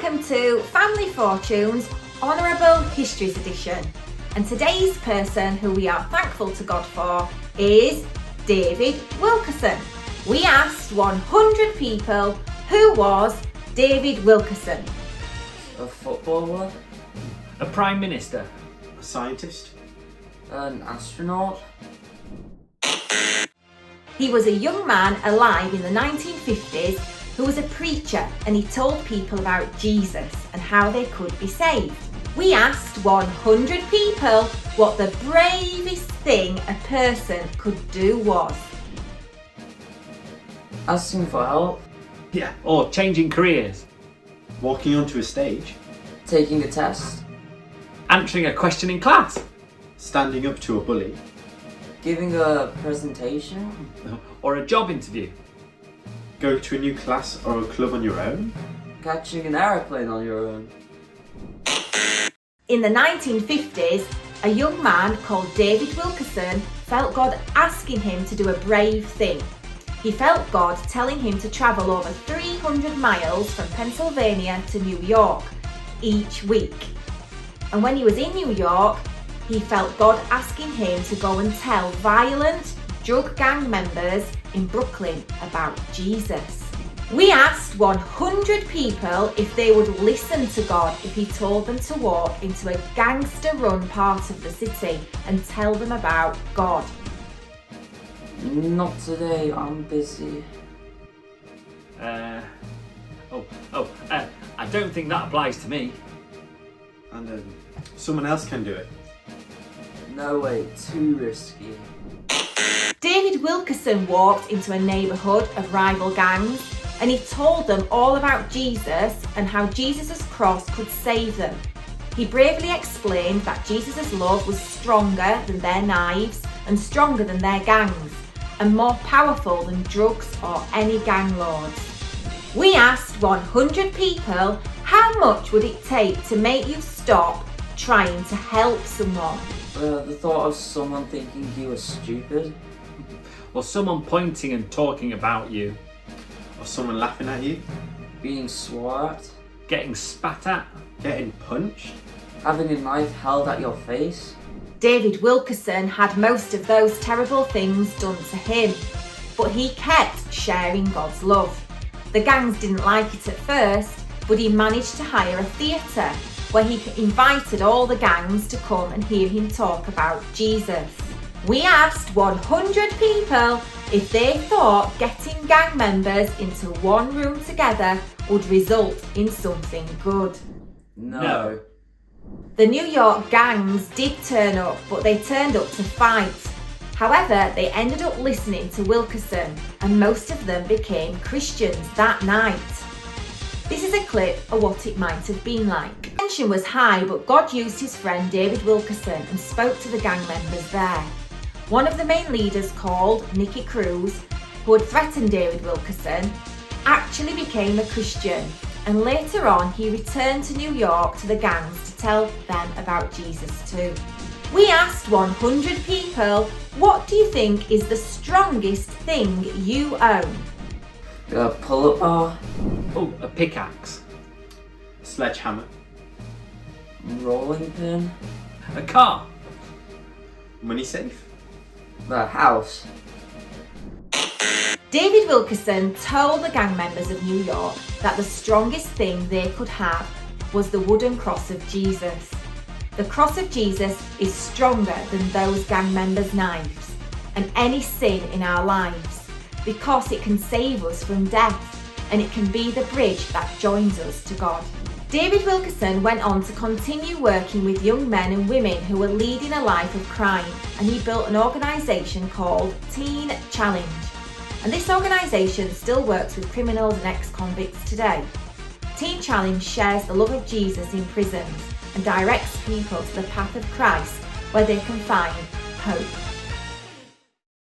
Welcome to Family Fortunes Honourable Histories edition. And today's person who we are thankful to God for is David Wilkerson. We asked 100 people, who was David Wilkerson? A footballer, A Prime Minister. A scientist. an astronaut, He was a young man alive in the 1950s who was a preacher, and he told people about Jesus and how they could be saved. We asked 100 people what the bravest thing a person could do was. asking for help, Yeah. Or changing careers. Walking onto a stage. taking a test, Answering a question in class. Standing up to a bully. giving a presentation, Or a job interview. Going to a new class or a club on your own. catching an aeroplane on your own. In the 1950s, a young man called David Wilkerson felt God asking him to do a brave thing. He felt God telling him to travel over 300 miles from Pennsylvania to New York each week. And when he was in New York, he felt God asking him to go and tell violent drug gang members in Brooklyn about Jesus. We asked 100 people if they would listen to God if he told them to walk into a gangster-run part of the city and tell them about God. Not today, I'm busy. I don't think that applies to me. And someone else can do it. No way, too risky. David Wilkerson walked into a neighbourhood of rival gangs and he told them all about Jesus and how Jesus' cross could save them. He bravely explained that Jesus' love was stronger than their knives and stronger than their gangs and more powerful than drugs or any gang lords. We asked 100 people, how much would it take to make you stop trying to help someone? The thought of someone thinking you were stupid, Or someone pointing and talking about you. Or someone laughing at you. being swore at, Getting spat at. Getting punched. having a knife held at your face. David Wilkerson had most of those terrible things done to him, but he kept sharing God's love. The gangs didn't like it at first, but he managed to hire a theatre where he invited all the gangs to come and hear him talk about Jesus. We asked 100 people if they thought getting gang members into one room together would result in something good. No. The New York gangs did turn up, but they turned up to fight. However, they ended up listening to Wilkerson, and most of them became Christians that night. This is a clip of what it might have been like. Tension was high, but God used his friend David Wilkerson and spoke to the gang members there. One of the main leaders, called Nicky Cruz, who had threatened David Wilkerson, actually became a Christian, and later on he returned to New York to the gangs to tell them about Jesus too. We asked 100 people, what do you think is the strongest thing you own? A pull-up bar, Oh, a pickaxe. Sledgehammer. rolling pin, A car. Money safe. the house. David Wilkerson told the gang members of New York that the strongest thing they could have was the wooden cross of Jesus. The cross of Jesus is stronger than those gang members' knives and any sin in our lives, because it can save us from death and it can be the bridge that joins us to God. David Wilkerson went on to continue working with young men and women who were leading a life of crime, and he built an organisation called Teen Challenge. And this organisation still works with criminals and ex-convicts today. Teen Challenge shares the love of Jesus in prisons and directs people to the path of Christ where they can find hope.